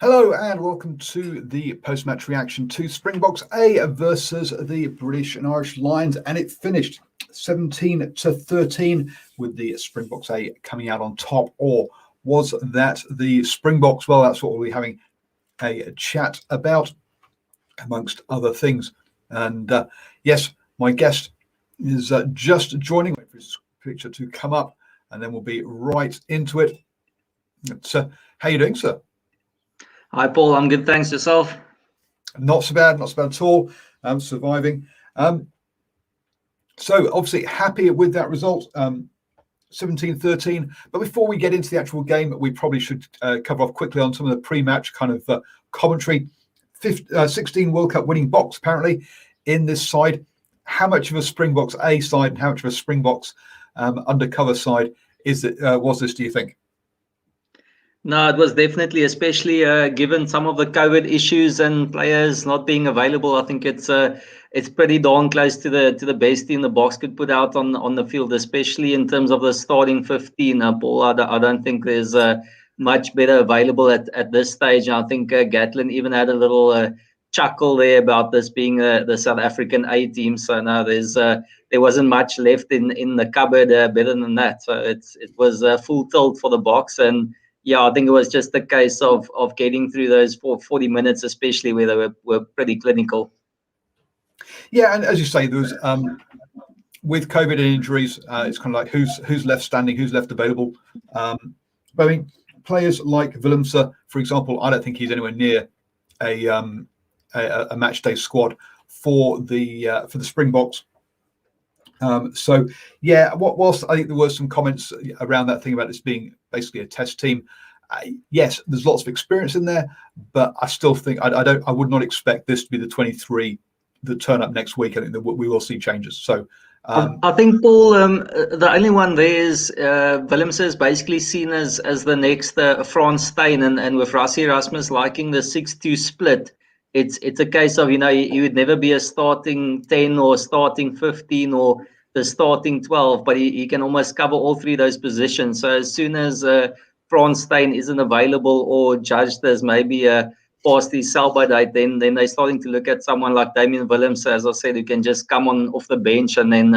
Hello and welcome to the post-match reaction to Sprngboks A versus the British and Irish Lions, and it finished 17-13 with the Sprngboks A coming out on top. Or was that the Springboks? Well, that's what we'll be having a chat about, amongst other things. And yes, my guest is just joining. Wait for his picture to come up, and then we'll be right into it. How are you doing, sir? Hi, Paul. I'm good. Thanks. Yourself? Not so bad at all. I'm surviving. So obviously happy with that result, 17-13. But before we get into the actual game, we probably should cover off quickly on some of the pre-match kind of commentary. 16 World Cup winning Boks apparently in this side. How much of a Sprngboks A side and how much of a Springboks undercover side was this, do you think? No, it was definitely, especially given some of the COVID issues and players not being available. I think it's pretty darn close to the best team the Boks could put out on the field, especially in terms of the starting 15. Paul, I don't think there's much better available at this stage. I think Gatlin even had a little chuckle there about this being the South African A team. So no, there wasn't much left in the cupboard better than that. So it was full tilt for the Boks. And yeah, I think it was just a case of getting through those 40 minutes, especially where they were pretty clinical. Yeah, and as you say, there was with COVID and injuries, it's kind of like who's left standing, who's left available. But I mean, players like Willemse, for example, I don't think he's anywhere near a match day squad for the Springboks. So yeah, whilst I think there were some comments around that thing about this being basically a test team, yes, there's lots of experience in there, but I still think I would not expect this to be the 23 that turn up next week. I think that we will see changes. So I think, Paul, the only one there is Willemse is basically seen as the next Frans Steyn, and with Rassie Erasmus liking the 6-2 split, it's a case of, he would never be a starting 10 or starting 15 or the starting 12, but he can almost cover all three of those positions. So as soon as Frans Steyn isn't available or judged as maybe past his sell-by date, then they're starting to look at someone like Damian Willemse, as I said, who can just come on off the bench and then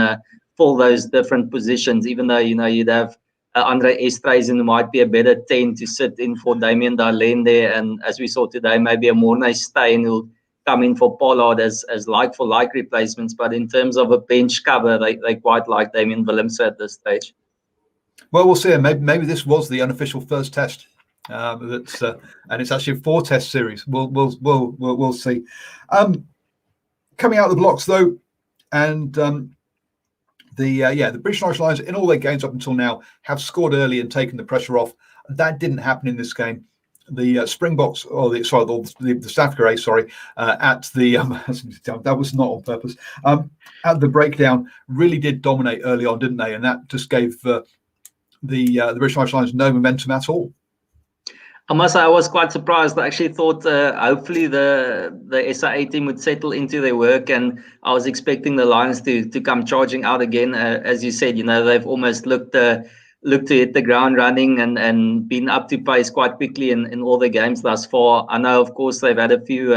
fill those different positions, even though, you'd have Andre Estreisen, who might be a better 10 to sit in for Damien Darlene there. And as we saw today, maybe a Morne Steyn who'll come in for Pollard as like-for-like replacements. But in terms of a bench cover, they quite like Damian Willemse at this stage. Well, we'll see. Maybe this was the unofficial first test. And it's actually a 4-test series. We'll see. Coming out of the blocks though, and the British and Irish Lions in all their games up until now have scored early and taken the pressure off. That didn't happen in this game. The Springboks, or the South Africa A, at the that was not on purpose. At the breakdown, really did dominate early on, didn't they? And that just gave the British and Irish Lions no momentum at all. I must say, I was quite surprised. I actually thought hopefully the SAA team would settle into their work, and I was expecting the Lions to come charging out again. As you said, they've almost looked to hit the ground running and been up to pace quite quickly in all the games thus far. I know, of course, they've had a few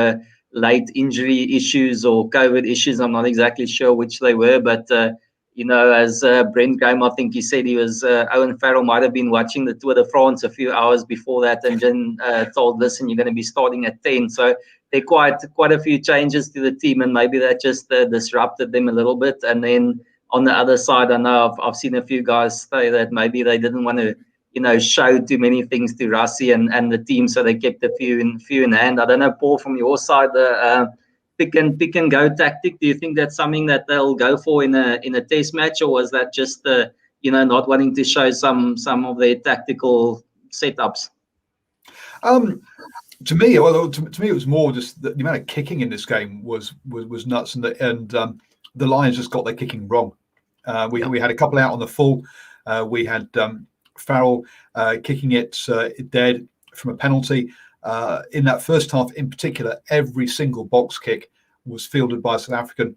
late injury issues or COVID issues. I'm not exactly sure which they were, but as Brent Graham, I think he said Owen Farrell might have been watching the Tour de France a few hours before that and then told, listen, you're going to be starting at 10. So there are quite a few changes to the team, and maybe that just disrupted them a little bit. And then on the other side, I know I've seen a few guys say that maybe they didn't want to, show too many things to Rassie and the team, so they kept a few in hand. I don't know, Paul, from your side, pick and go tactic. Do you think that's something that they'll go for in a test match, or was that just not wanting to show some of their tactical setups? To me, it was more just the amount of kicking in this game was nuts, and the Lions just got their kicking wrong. We had a couple out on the full. We had Farrell kicking it dead from a penalty. In that first half, in particular, every single box kick was fielded by a South African,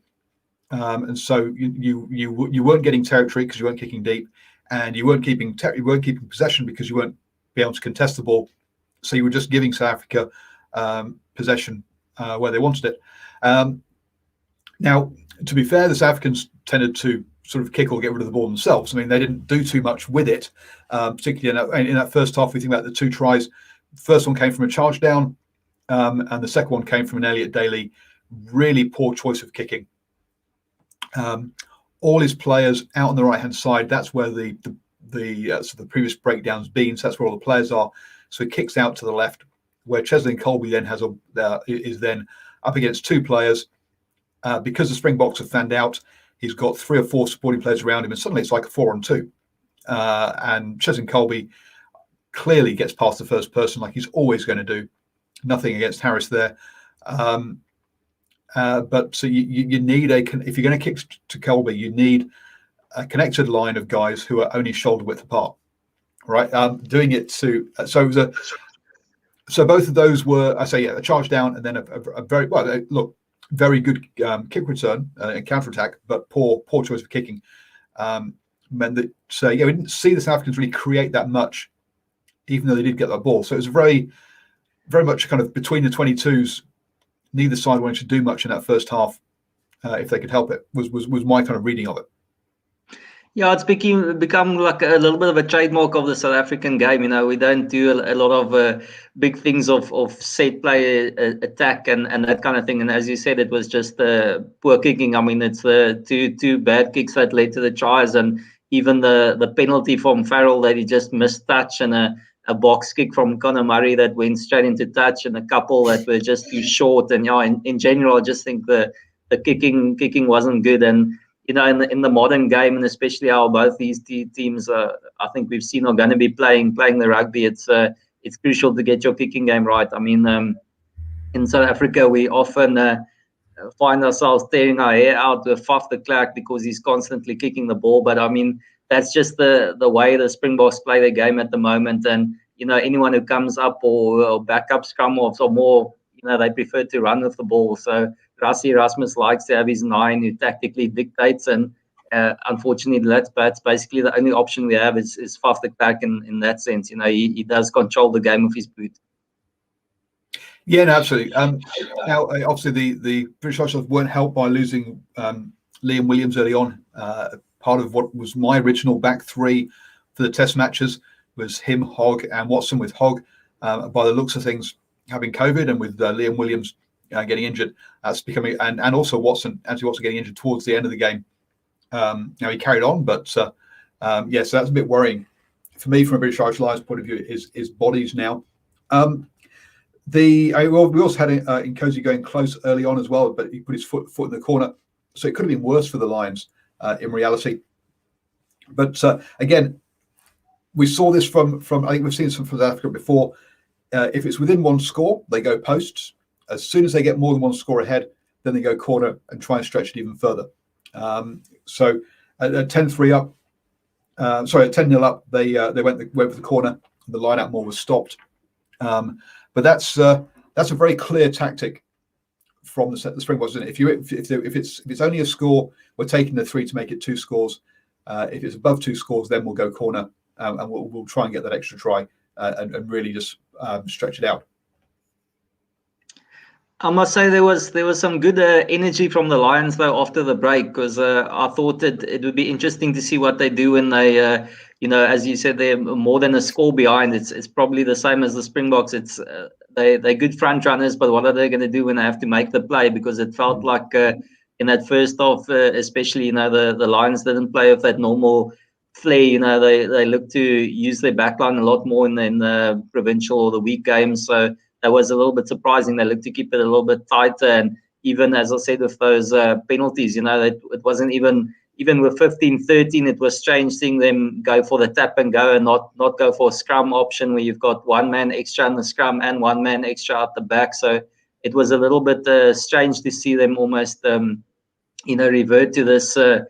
and so you weren't getting territory because you weren't kicking deep, and you weren't keeping possession because you weren't be able to contest the ball. So you were just giving South Africa possession where they wanted it. Now, to be fair, the South Africans tended to sort of kick or get rid of the ball themselves. I mean, they didn't do too much with it, particularly in that first half. We think about the 2 tries. The first one came from a charge down, and the second one came from an Elliot Daly really poor choice of kicking. All his players out on the right hand side. That's where the previous breakdown's been. So that's where all the players are. So he kicks out to the left, where Cheslin Colby then is then up against 2 players. Because the Springboks have fanned out, he's got 3 or 4 supporting players around him, and suddenly it's like a 4-on-2. And Cheslin Colby clearly gets past the first person like he's always going to do. Nothing against Harris there. But so you need if you're going to kick to Colby, you need a connected line of guys who are only shoulder width apart, right? Doing it to so both of those were, I say, a charge down and then a very very good kick return and counter attack, but poor choice of kicking meant that. So we didn't see the South Africans really create that much, even though they did get that ball. So it was very, very much kind of between the 22s. Neither side wanted to do much in that first half, if they could help it. Was my kind of reading of it. Yeah, it's become like a little bit of a trademark of the South African game. We don't do a lot of big things of set play attack and that kind of thing. And as you said, it was just poor kicking. I mean, it's the two bad kicks that led to the tries, and even the penalty from Farrell that he just missed touch, and a box kick from Conor Murray that went straight into touch, and a couple that were just too short. And in general, I just think the kicking wasn't good. And in the modern game, and especially how both these teams, I think we've seen, are going to be playing the rugby, it's crucial to get your kicking game right. I mean, in South Africa, we often find ourselves tearing our hair out with Faf de Klerk because he's constantly kicking the ball. But I mean, that's just the way the Springboks play their game at the moment. And anyone who comes up or back up scrum offs or more, they prefer to run with the ball. So Rassie Erasmus likes to have his 9 who tactically dictates, and unfortunately that's basically the only option we have is Faf de Klerk in that sense. He does control the game with his boot. Yeah, no, absolutely. Now, obviously, the British Lions weren't helped by losing Liam Williams early on. Part of what was my original back 3 for the Test matches was him, Hogg, and Watson, with Hogg, by the looks of things, having COVID, and with Liam Williams getting injured. That's becoming, and also Anthony Watson getting injured towards the end of the game. Now he carried on, but so that's a bit worrying for me from a British Irish Lions point of view. Is bodies now. We also had Nkosi going close early on as well, but he put his foot in the corner, so it could have been worse for the Lions in reality. But again, we saw this from I think we've seen some from South Africa before. If it's within 1 score, they go posts. As soon as they get more than 1 score ahead, then they go corner and try and stretch it even further. So at 10-3 up, at 10-0 up, they went for the corner. The line out more was stopped. But that's a very clear tactic from the Springboks. If it's only a score, we're taking the 3 to make it 2 scores. If it's above 2 scores, then we'll go corner, and we'll try and get that extra try and really just stretch it out. I must say there was some good energy from the Lions though after the break, because I thought that it would be interesting to see what they do when they, as you said, they're more than a score behind. It's probably the same as the Springboks. It's they're good front runners, but what are they going to do when they have to make the play? Because it felt like in that first half, especially, the Lions didn't play with that normal flair. They look to use their backline a lot more in the provincial or the week games. So that was a little bit surprising. They looked to keep it a little bit tighter, and even as I said with those penalties, it wasn't even with 15-13. It was strange seeing them go for the tap and go and not go for a scrum option where you've got 1 man extra in the scrum and 1 man extra at the back. So it was a little bit strange to see them almost revert to this a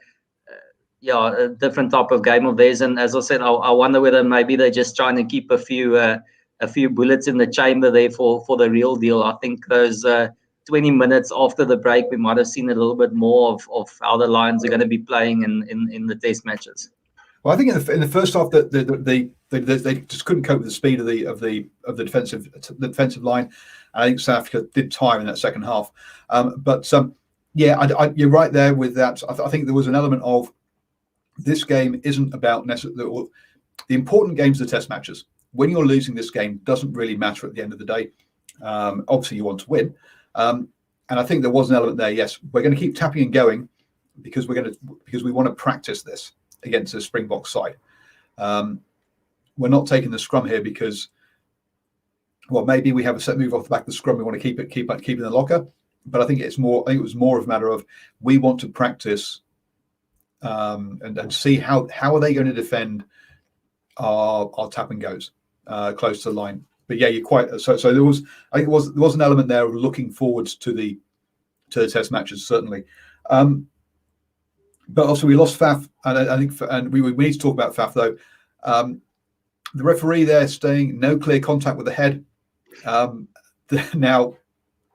different type of game of theirs. And as I said, I wonder whether maybe they're just trying to keep a few bullets in the chamber there for the real deal. I think those 20 minutes after the break, we might have seen a little bit more of how the Lions are going to be playing in the Test matches. Well, I think in the first half that they just couldn't cope with the speed of the defensive line. I think South Africa did tire in that second half, yeah, you're right there with that. I think there was an element of this game isn't about necessarily the important games are the test matches. When you're losing this game, doesn't really matter at the end of the day. Obviously, you want to win, and I think there was an element there. Yes, we're going to keep tapping and going because we want to practice this against the Sprngboks side. We're not taking the scrum here because, well, maybe we have a set move off the back of the scrum. We want to keep it in the locker, but I think it was more of a matter of we want to practice and see how are they going to defend our tap and goes close to the line. But yeah, you're quite so there was there was an element there of looking forwards to the test matches certainly. But also we lost Faf, and I think we need to talk about Faf though. The referee there saying no clear contact with the head. Now,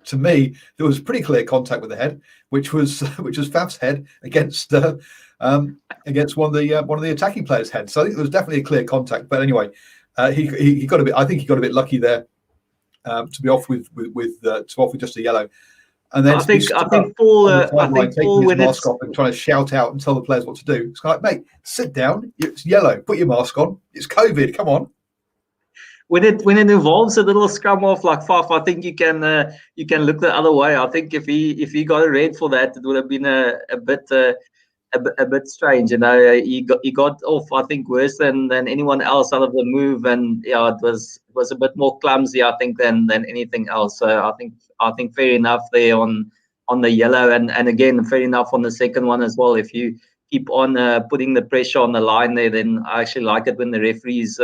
to me, there was pretty clear contact with the head, which was Faf's head against one of the attacking players' heads. So I think there was definitely a clear contact. But anyway, he got a bit. I think he got a bit lucky there to be off with just a yellow. And then I think Paul taking his mask off and trying to shout out and tell the players what to do. It's like, mate, sit down. It's yellow. Put your mask on. It's COVID. Come on. When it involves a little scrum off like Faf, I think you can look the other way. I think if he got a red for that, it would have been a bit strange. You know, he got off, I think, worse than anyone else out of the move, and yeah, it was a bit more clumsy, I think, than anything else. So I think fair enough there on the yellow, and again fair enough on the second one as well. If you keep on putting the pressure on the line there, then I actually like it when the referees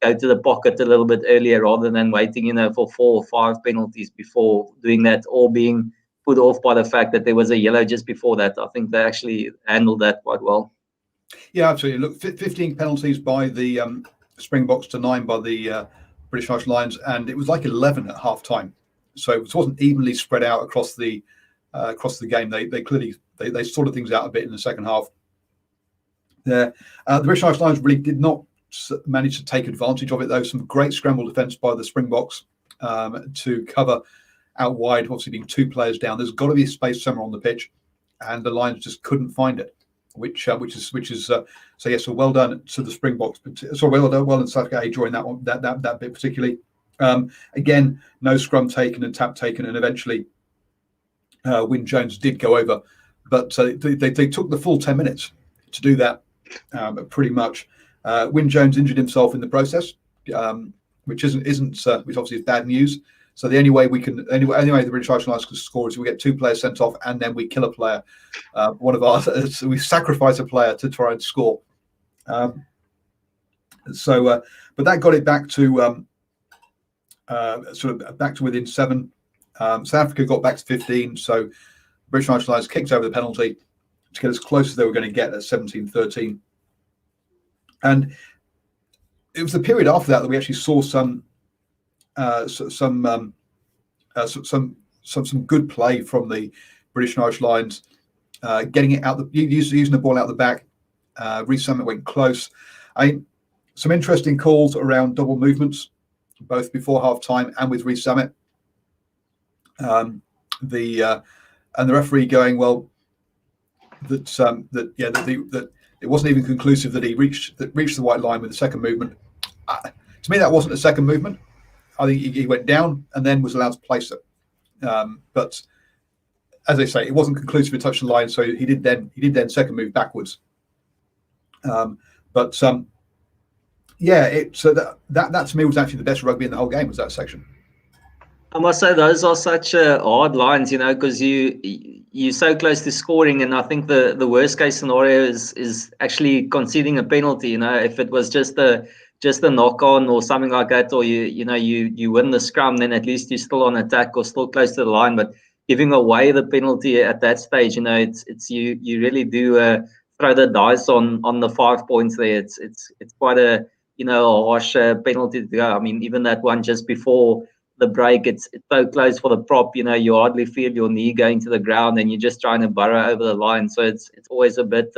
go to the pocket a little bit earlier rather than waiting, for 4 or 5 penalties before doing that, or being put off by the fact that there was a yellow just before that. I think they actually handled that quite well. Yeah, absolutely. Look, 15 penalties by the Sprngboks to 9 by the British Irish Lions, and it was like 11 at half time. So it wasn't evenly spread out across the game. They clearly they sorted things out a bit in the second half. There, the British Irish Lions really did not manage to take advantage of it, though. Some great scramble defence by the Sprngboks to cover out wide, obviously being 2 players down. There's got to be space somewhere on the pitch, and the Lions just couldn't find it, which is so yes, so well done to the Sprngboks. So well done South Africa during that one, that bit particularly. Again, no scrum taken and tap taken, and eventually Wyn Jones did go over, but they took the full 10 minutes to do that, pretty much. Wyn Jones injured himself in the process, which obviously is bad news. So the only way the British Irish Lions can score is we get 2 players sent off, and then we kill a player. One of ours, so we sacrifice a player to try and score. But that got it back to back to within 7. South Africa got back to 15. So British Irish Lions kicked over the penalty to get as close as they were going to get at 17-13. And it was the period after that we actually saw some good play from the British and Irish Lions, getting it out, using the ball out the back. Reece Summit went close. Some interesting calls around double movements, both before half time and with Reece Summit. And the referee going, well, that it wasn't even conclusive that he reached the white line with the second movement. To me, that wasn't a second movement. I think he went down and then was allowed to place it. But as I say, it wasn't conclusive to touch the line, so he did then second move backwards. That to me was actually the best rugby in the whole game, was that section. I must say those are such hard lines, because you're so close to scoring, and I think the worst case scenario is actually conceding a penalty. If it was just a knock on or something like that, or you win the scrum, then at least you're still on attack or still close to the line. But giving away the penalty at that stage, it's you really do throw the dice on the 5 points there. It's quite a harsh penalty to go. I mean, even that one just before the break, it's so close for the prop, you hardly feel your knee going to the ground, and you're just trying to burrow over the line. So it's always a bit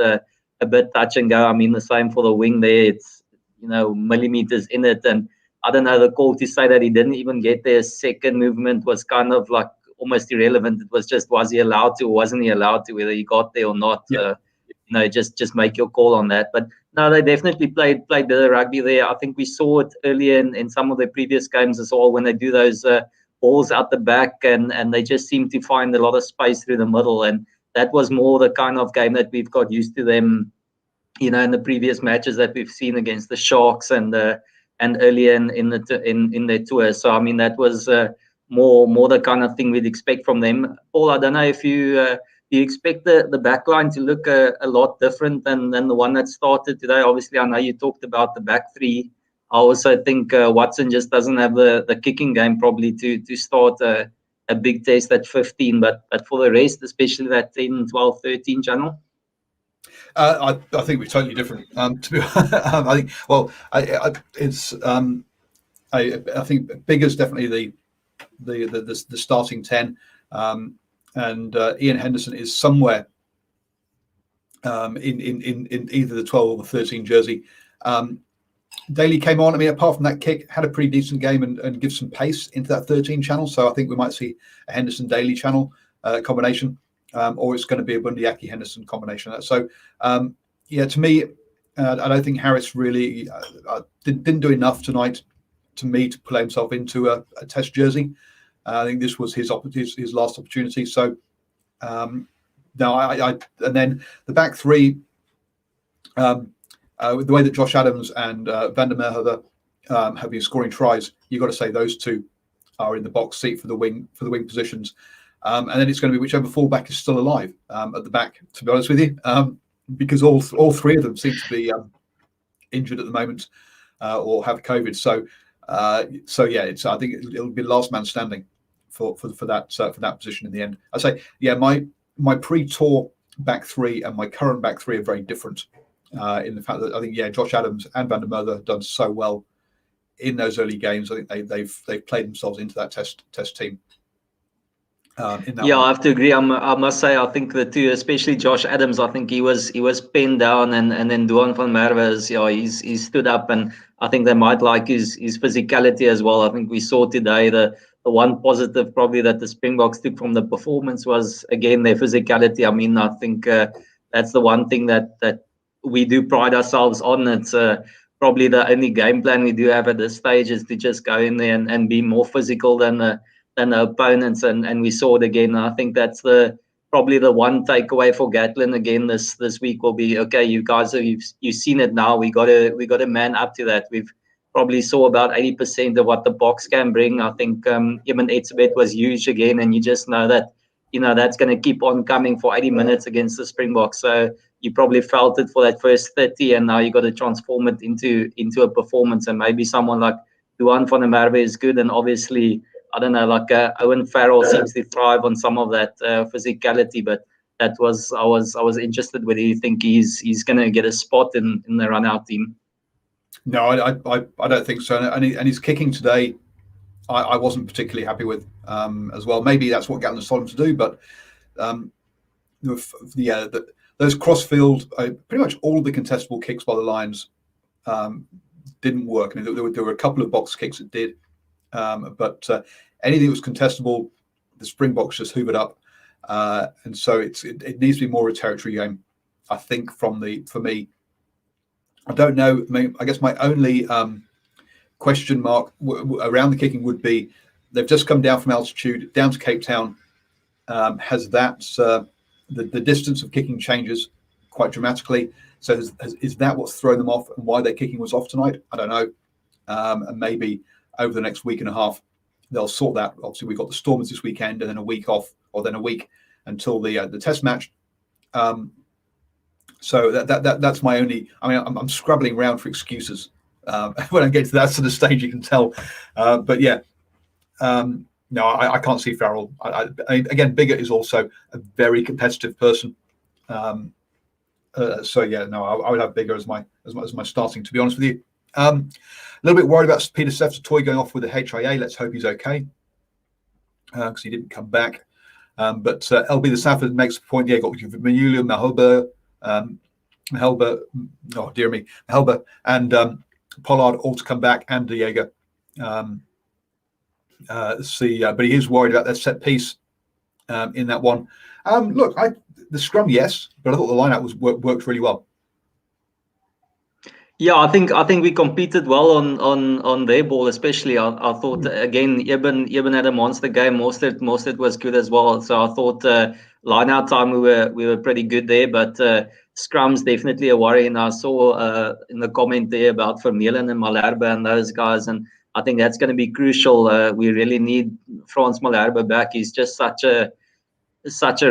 a bit touch and go. I mean, the same for the wing there. It's, millimeters in it. And I don't know, the call to say that he didn't even get there, second movement was kind of like almost irrelevant. It was just, was he allowed to or wasn't he allowed to, whether he got there or not. Yeah. Just make your call on that. But no, they definitely played the rugby there. I think we saw it earlier in some of the previous games as well, when they do those balls out the back, and they just seem to find a lot of space through the middle. And that was more the kind of game that we've got used to them, in the previous matches that we've seen against the Sharks and earlier in their tour. So I mean, that was more the kind of thing we'd expect from them. Paul, I don't know if you do you expect the back line to look a lot different than the one that started today? Obviously, I know you talked about the back three. I also think Watson just doesn't have the kicking game probably to start a big test at 15. But for the rest, especially that 10, 12, 13 channel. I think we're totally different. To be, I think. Well, it's. I think Bigger's definitely the starting 10, and Ian Henderson is somewhere in either the 12 or the 13 jersey. Daly came on. I mean, apart from that kick, had a pretty decent game and gives some pace into that 13 channel. So I think we might see a Henderson Daly channel combination. Or it's going to be a Bundyaki Henderson combination. So, to me, I don't think Harris really didn't do enough tonight to me to play himself into a test jersey. I think this was his last opportunity. So, no, and then the back three, the way that Josh Adams and Van der Merwe have been scoring tries, you've got to say those two are in the box seat for the wing positions. And then it's going to be whichever fullback is still alive at the back, to be honest with you, because all three of them seem to be injured at the moment or have COVID. So yeah, I think it'll be last man standing for that position in the end. I say, yeah, my pre-tour back three and my current back three are very different in the fact that I think, yeah, Josh Adams and Van der Merwe have done so well in those early games. I think they've played themselves into that test team. I have to agree. I must say, I think the two, especially Josh Adams, I think he was pinned down, and then Duan van Merwe, he's stood up, and I think they might like his physicality as well. I think we saw today the one positive probably that the Springboks took from the performance was, again, their physicality. I mean, I think that's the one thing that we do pride ourselves on. It's probably the only game plan we do have at this stage is to just go in there and be more physical than the opponents, and we saw it again. I think that's probably the one takeaway for Gatlin again this week will be, okay, you guys you've seen it now. We got to man up to that. We've probably saw about 80% of what the box can bring. I think Iman Etzebeth was huge again, and you just know that that's going to keep on coming for 80 minutes against the Springboks. So you probably felt it for that first 30, and now you got to transform it into a performance. And maybe someone like Duan van der Merwe is good, and obviously, I don't know, like Owen Farrell seems to thrive on some of that physicality, but I was interested whether you think he's going to get a spot in the run-out team. No, I don't think so. And his kicking today, I wasn't particularly happy with as well. Maybe that's what Gatlin's told him to do, but those cross-field, pretty much all of the contestable kicks by the Lions didn't work. I mean, there were a couple of box kicks that did. But anything that was contestable, the Springboks just hoovered up, and so it needs to be more a territory game. I think for me, I don't know. I guess my only question mark around the kicking would be they've just come down from altitude down to Cape Town. Has that the distance of kicking changes quite dramatically? So is that what's thrown them off and why their kicking was off tonight? I don't know, and maybe over the next week and a half, they'll sort that. Obviously, we've got the Stormers this weekend, and then a week off, or then a week until the Test match. So that's my only. I mean, I'm scrabbling around for excuses when I get to that sort of stage. You can tell, but yeah, no, I can't see Farrell. Again, Bigger is also a very competitive person. So yeah, no, I would have Bigger as my starting. To be honest with you. A little bit worried about Peter Seftoy going off with the HIA. Let's hope he's okay because he didn't come back. But LB the Safford makes the point. Yeah, got Manulia Mahoba Helber, oh dear me, Helber and Pollard all to come back, and Diego. But he is worried about that set piece in that one. Look, the scrum, yes, but I thought the lineout worked really well. Yeah, I think we competed well on their ball, especially. I thought again, Eben had a monster game. Mostert was good as well. So I thought line out time we were pretty good there, but scrum's definitely a worry. And I saw in the comment there about Vermeulen and Malherbe and those guys, and I think that's going to be crucial. We really need Frans Malherbe back. He's just such a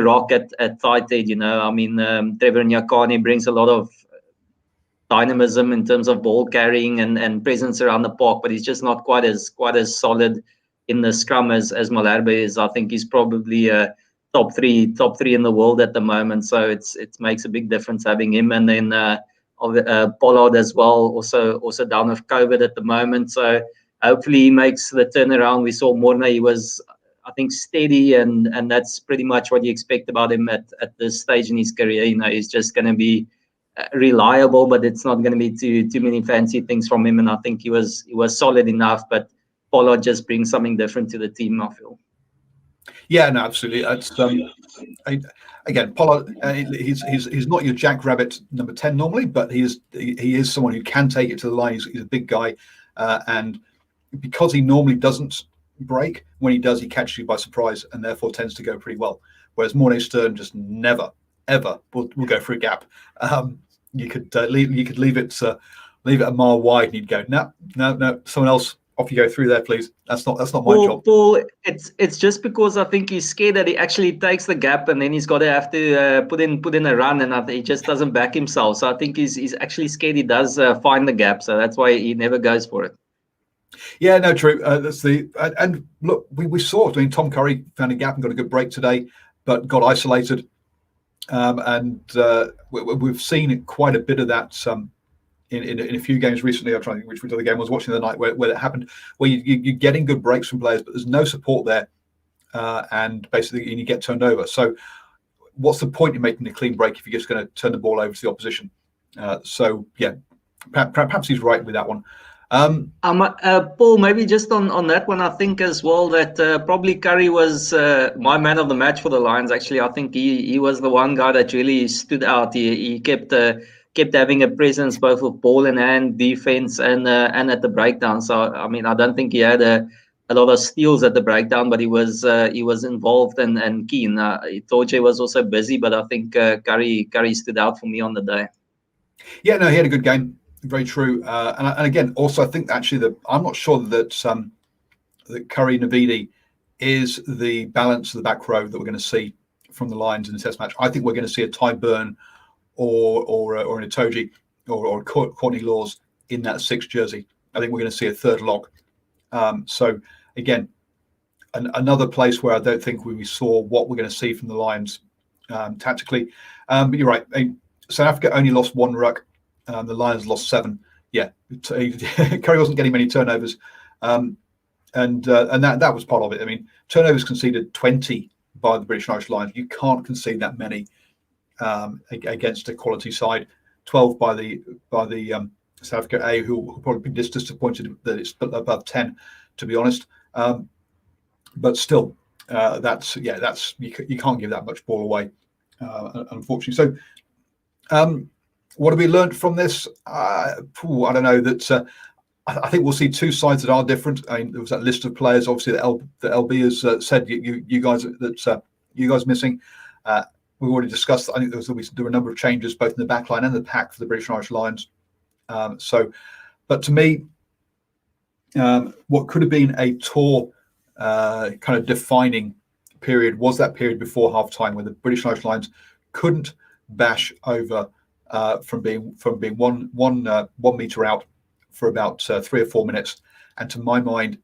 rock at tight end. I mean, Trevor Nyakane brings a lot of dynamism in terms of ball carrying and presence around the park, but he's just not quite as solid in the scrum as Malherbe is. I think he's probably top three in the world at the moment. So it makes a big difference having him, and then Pollard as well, also down with COVID at the moment. So hopefully he makes the turnaround. We saw Morne, he was, I think, steady, and that's pretty much what you expect about him at this stage in his career. He's just going to be reliable, but it's not going to be too many fancy things from him. And I think he was solid enough, but Pollard just brings something different to the team, I feel. Yeah, no, absolutely. It's, again, Pollard, he's not your jackrabbit number 10 normally, but he is someone who can take it to the line. He's a big guy, and because he normally doesn't break, when he does, he catches you by surprise and therefore tends to go pretty well. Whereas Morné-Stern just never, ever will go for a gap. You could leave it a mile wide, and you'd go, no, someone else. Off you go through there, please. That's not my job. Paul, it's just because I think he's scared that he actually takes the gap, and then he's got to have to put in a run, and he just doesn't back himself. So I think he's actually scared he does find the gap. So that's why he never goes for it. Yeah, no, true. And look, we saw it. I mean, Tom Curry found a gap and got a good break today, but got isolated. And we've seen quite a bit of that in a few games recently. I'm trying to think which other game I was watching the night where that happened, where you're getting good breaks from players, but there's no support there, and basically you get turned over. So what's the point in making a clean break if you're just going to turn the ball over to the opposition? So yeah, perhaps he's right with that one. Paul, maybe just on that one, I think as well that probably Curry was my man of the match for the Lions. Actually, I think he was the one guy that really stood out. He kept having a presence both with ball in hand, defense, and at the breakdown. So I mean, I don't think he had a lot of steals at the breakdown, but he was involved and keen. Itoje was also busy, but I think Curry stood out for me on the day. Yeah, no, he had a good game. Very true. And again, also, I think actually I'm not sure that that Curry Navidi is the balance of the back row that we're going to see from the Lions in the Test match. I think we're going to see a Ty Burn or an Itoje or Courtney Laws in that 6th jersey. I think we're going to see a third lock. So again, another place where I don't think we saw what we're going to see from the Lions tactically. But you're right. South Africa only lost 1 ruck. The Lions lost 7. Yeah, Curry wasn't getting many turnovers, and that was part of it. I mean, turnovers conceded 20 by the British and Irish Lions. You can't concede that many against a quality side. 12 by the South Africa A, who will probably be disappointed that it's above 10, to be honest. But still, that's you can't give that much ball away, unfortunately. So. What have we learned from this? I don't know. That I think we'll see 2 sides that are different. I mean, there was that list of players, obviously, that LB has said you guys missing. We've already discussed. I think there were a number of changes both in the back line and the pack for the British and Irish Lions. But to me, what could have been a tour kind of defining period was that period before half time when the British and Irish Lions couldn't bash over. From being 1 meter out for about 3 or 4 minutes, and to my mind,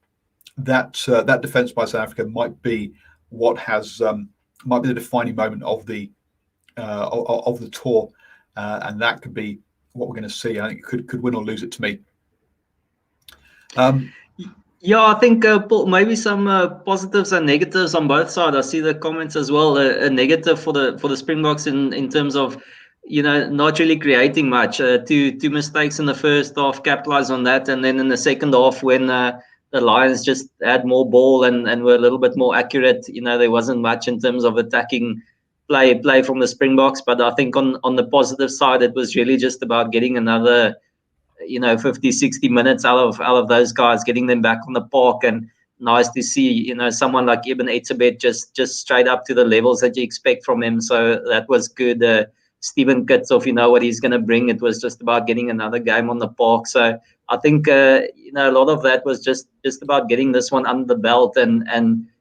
that defence by South Africa might be what might be the defining moment of the tour, and that could be what we're going to see. I think it could win or lose it to me. Yeah, I think Paul, maybe some positives and negatives on both sides. I see the comments as well. A negative for the Springboks in terms of not really creating much. Two mistakes in the first half, capitalized on that, and then in the second half, when the Lions just had more ball and were a little bit more accurate, there wasn't much in terms of attacking play from the Springboks. But I think on the positive side, it was really just about getting another 50, 60 minutes out of those guys, getting them back on the park. And nice to see, someone like Ibn Etzebeth just straight up to the levels that you expect from him. So that was good. Stephen Kitsoff, what he's going to bring. It was just about getting another game on the park. So I think, a lot of that was just about getting this one under the belt, and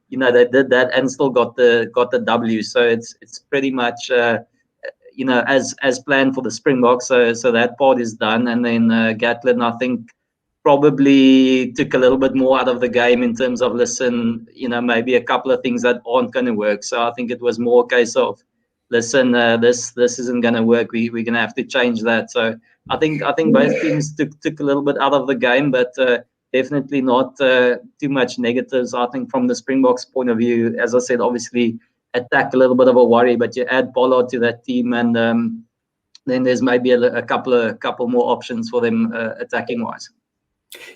they did that and still got the W. So it's pretty much, as planned for the Springboks. So that part is done. And then Gatlin, I think, probably took a little bit more out of the game in terms of, listen, maybe a couple of things that aren't going to work. So I think it was more a case of, listen, this isn't going to work. We're going to have to change that. So I think both teams took a little bit out of the game, but definitely not too much negatives. I think from the Springboks point of view, as I said, obviously attack a little bit of a worry, but you add Pollard to that team, and then there's maybe a couple more options for them attacking wise.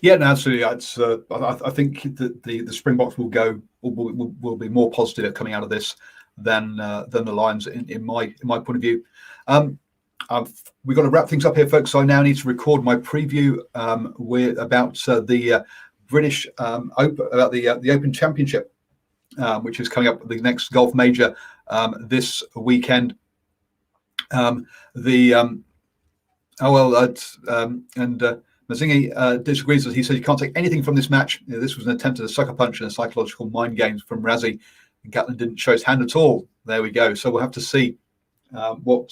Yeah, no, absolutely. I think that the Springboks will be more positive at coming out of this than the Lions in my point of view. We've got to wrap things up here, folks. So I now need to record my preview about the British Open, about the Open Championship, which is coming up, the next golf major this weekend. Mazingi disagrees. He says you can't take anything from this match. This was an attempt at a sucker punch and a psychological mind games from Razzie. And Gatlin didn't show his hand at all. There we go. So we'll have to see what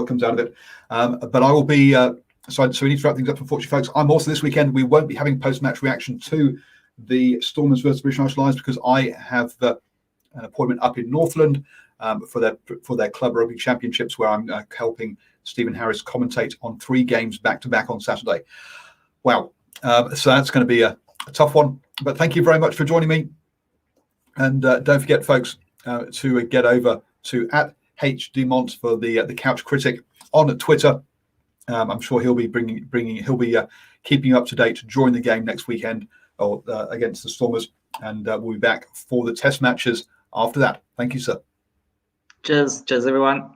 comes out of it. But I will be. So we need to wrap things up. Unfortunately, folks, I'm also this weekend. We won't be having post-match reaction to the Stormers versus British Irish Lions because I have an appointment up in Northland for their club rugby championships, where I'm helping Stephen Harris commentate on 3 games back-to-back on Saturday. Wow. So that's going to be a tough one. But thank you very much for joining me. And don't forget, folks, to get over to @HDmont for the Couch Critic on Twitter. I'm sure he'll be keeping you up to date during the game next weekend or against the Stormers. And we'll be back for the test matches after that. Thank you, sir. Cheers, everyone.